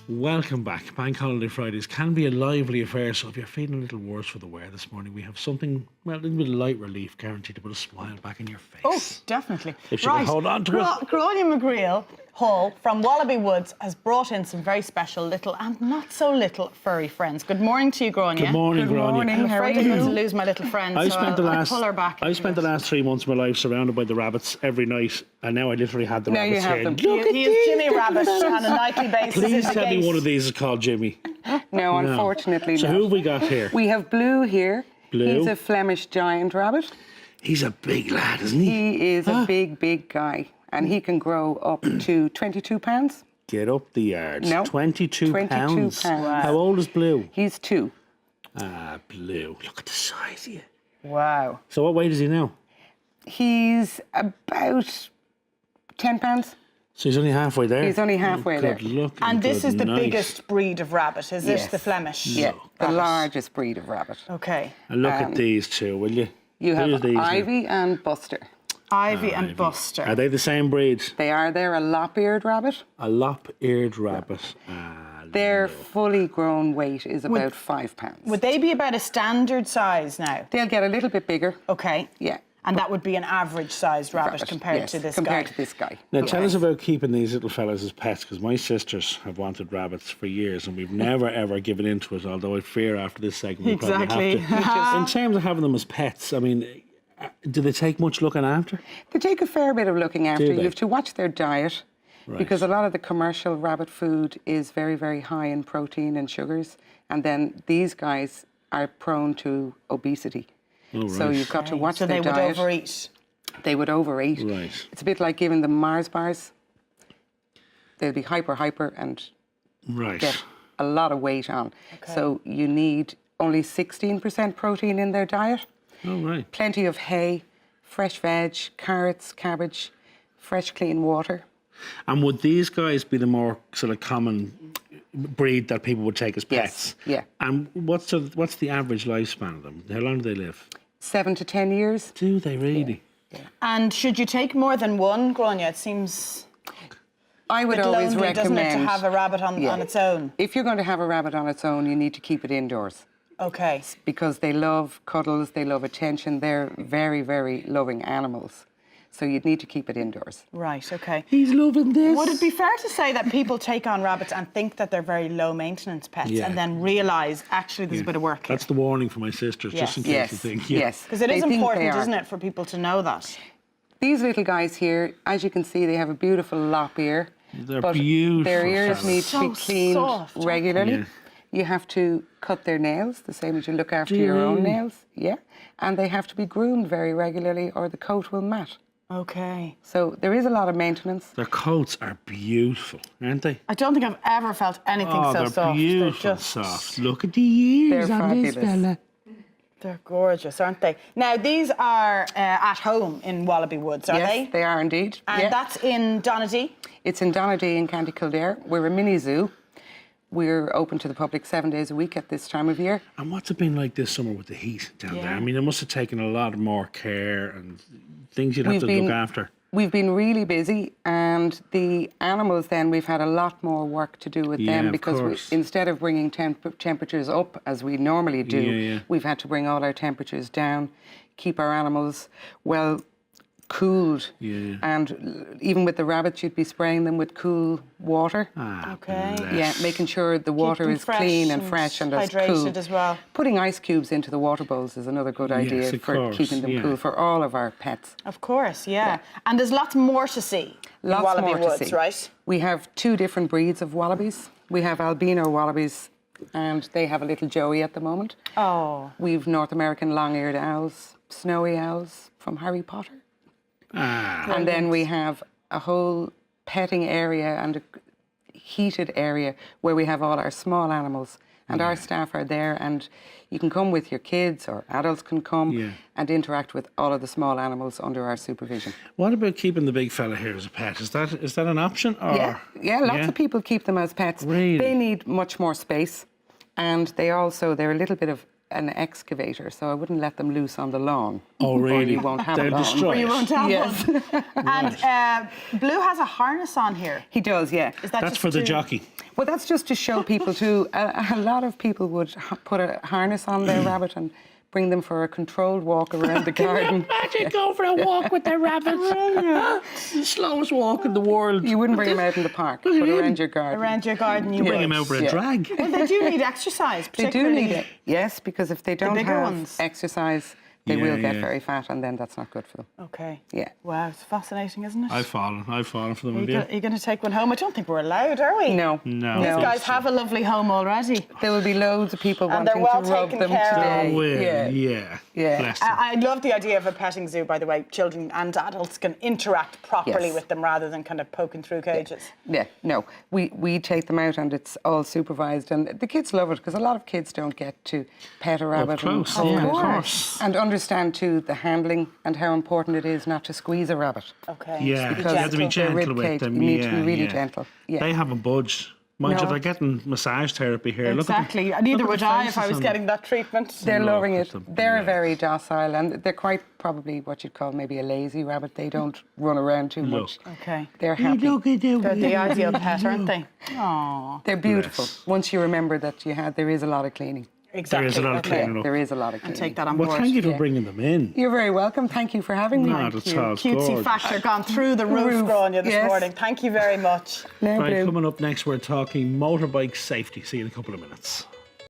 Welcome back. Bank Holiday Fridays can be a lively affair, so if you're feeling a little worse for the wear this morning, we have something, well, a little bit of light relief guaranteed to put a smile back in your face. Oh, definitely. If you can hold on to it. Gráinne McGreal Hall from Wallaby Woods has brought in some very special little and not so little furry friends. Good morning to you, Gráinne. Good morning, Gráinne. I'm afraid I'm going to lose my little friend, I so spent I'll pull her back. I spent the last 3 months of my life surrounded by the rabbits every night, and now I literally had the Now rabbits you have here. them. Look at He is these Jimmy little Rabbit fellas. on a nightly basis. Please in the tell me gate. one of these is called Jimmy. No, unfortunately So not. who have we got here? We have Blue here. Blue. He's a Flemish giant rabbit. He's a big lad, isn't he? He is a big, big guy, and he can grow up to 22 pounds. Get up the yards. No. 22 22 pounds. pounds. How old is Blue? He's 2. Ah, Blue. Look at the size of you. Wow. So what weight is he now? He's about 10 pounds. So he's only halfway there? He's only halfway there. Good luck. And this good is the night. biggest breed of rabbit, is Yes. it? The Flemish? Yeah, the rabbit. largest breed of rabbit. Okay. And look at these two, will you? You Who's have these now? Ivy and Buster. Ivy and Buster. Are they the same breed? They are. They're a lop-eared rabbit. A lop-eared rabbit. Ah, Their fully grown weight is about 5 pounds. Would they be about a standard size now? They'll get a little bit bigger. Okay. Yeah. And that would be an average-sized rabbit compared yes, to this compared guy. to this guy. Now, tell us about keeping these little fellas as pets, because my sisters have wanted rabbits for years and we've never, ever given in to it, although I fear after this segment we Exactly. probably have to. In terms of having them as pets, I mean, do they take much looking after? They take a fair bit of looking after. they? You have to watch their diet Right. because a lot of the commercial rabbit food is very, very high in protein and sugars. And then these guys are prone to obesity. Oh, So right. you've got to watch So their they would diet. overeat. They would overeat. Right. It's a bit like giving them Mars bars. They'll be hyper, and Right. get a lot of weight on. So you need only 16% protein in their diet. Oh, right. Plenty of hay, fresh veg, carrots, cabbage, fresh clean water. And would these guys be the more sort of common breed that people would take as pets? Yes, yeah. And what's the average lifespan of them? How long do they live? 7 to 10 years. Do they really? And should you take more than one, Gráinne? It seems I a would bit always lonely, doesn't it, recommend to have a rabbit on its own? If you're going to have a rabbit on its own, you need to keep it indoors Okay. because they love cuddles, they love attention. They're very, very loving animals. So you'd need to keep it indoors. Right, okay. He's loving this. Would it be fair to say that people take on rabbits and think that they're very low maintenance pets Yeah. and then realise actually there's a bit of work here? That's the warning for my sisters, just in case Yes, you think. yes. Because it They is think they important, are. isn't it, for people to know that? These little guys here, as you can see, they have a beautiful lop ear. They're but beautiful Their ears fellas. need to be So cleaned soft, aren't they? regularly. Yeah. You have to cut their nails, the same as you look after Do you your own really? nails. Yeah. And they have to be groomed very regularly or the coat will mat. Okay. So there is a lot of maintenance. Their coats are beautiful, aren't they? I don't think I've ever felt anything Oh, so they're soft. beautiful, They're just soft. Look at the ears They're on this fabulous. fella. They're gorgeous, aren't they? Now, these are at home in Wallaby Woods, are Yes, they? are indeed. And Yeah. that's in Donaghy. It's in Donaghy in County Kildare. We're a mini zoo. We're open to the public 7 days a week at this time of year. And what's it been like this summer with the heat down there? Yeah. I mean, it must have taken a lot more care and things you'd have We've to been- look after. We've been really busy, and the animals then, we've had a lot more work to do with Yeah, them of because course. instead of bringing temperatures up as we normally do, Yeah. we've had to bring all our temperatures down, keep our animals well cooled. Yeah. And even with the rabbits, you'd be spraying them with cool water. Ah, Okay. bless. Yeah, making sure the water them is clean and fresh and as hydrated cool. as well. Putting ice cubes into the water bowls is another good idea of for course, keeping them yeah. cool for all of our pets. Of course, yeah. And there's lots more to see in Lots Wallaby more Woods, to see. right? We have 2 different breeds of wallabies. We have albino wallabies, and they have a little Joey at the moment. Oh. We've North American long-eared owls, snowy owls from Harry Potter. Ah, And then we have a whole petting area and a heated area where we have all our small animals. And our staff are there, and you can come with your kids, or adults can come Yeah. and interact with all of the small animals under our supervision. what about keeping the big fella here as a pet? Is that an option? Or? Yeah, lots of people keep them as pets. Really? They need much more space, and they're a little bit of an excavator, so I wouldn't let them loose on the lawn. Oh, really? you won't have They'll a lawn. destroy Or you it. won't have Yes. one. And Blue has a harness on here. He does, yeah. Is that That's just for the to- jockey. Well, that's just to show people too. A lot of people would put a harness on their rabbit and bring them for a controlled walk around the garden. Imagine go for a walk with the rabbits. The slowest walk in the world. You wouldn't bring them out in the park, but around your garden. Around your garden, you Bring would. him out for a Yeah. drag. Well, they do need exercise. They do particularly- need it, yes, because if they don't bigger have ones. exercise, they Yeah, will get yeah. very fat, and then that's not good for them. Okay. Yeah. Wow, it's fascinating, isn't it? I've fallen for them. Are Have you you? going to take one home? I don't think we're allowed, are we? No, No. These No. guys have a lovely home already. There will be loads of people And they're wanting well to rub taken them care of. today. Oh, well, Yeah. yeah. Yeah. Bless them. I love the idea of a petting zoo, by the way. Children and adults can interact properly Yes. with them rather than kind of poking through cages. Yeah, no, we take them out and it's all supervised, and the kids love it because a lot of kids don't get to pet a rabbit close, and, yeah, hold of it. course. And understand too the handling and how important it is not to squeeze a rabbit. Okay. Yeah, Be you have to be gentle. Their gentle rib with cage, them. you need to be yeah, really yeah. gentle. Yeah. They haven't budged. Mind you, No. they're getting massage therapy here. Exactly. Look at Neither the would I if I faces was on getting that treatment. They're Look loving at it. them, They're yeah. very docile and they're quite probably what you'd call maybe a lazy rabbit. They don't run around too much. Okay. They're happy. Look at them. They're the ideal pet, aren't they? Aww. They're beautiful. Bless. Once you remember that there is a lot of cleaning. Exactly. There is a lot of okay. cleaning up. There is a lot of And cleaning. take that on Well, board. thank you for Yeah. bringing them in. You're very welcome. Thank you for having me. No, that's all Cutesy gorgeous. factor gone through the roof, Roof, Grania, this yes. morning. Thank you very much. No, Right, Blue. coming up next, we're talking motorbike safety. See you in a couple of minutes.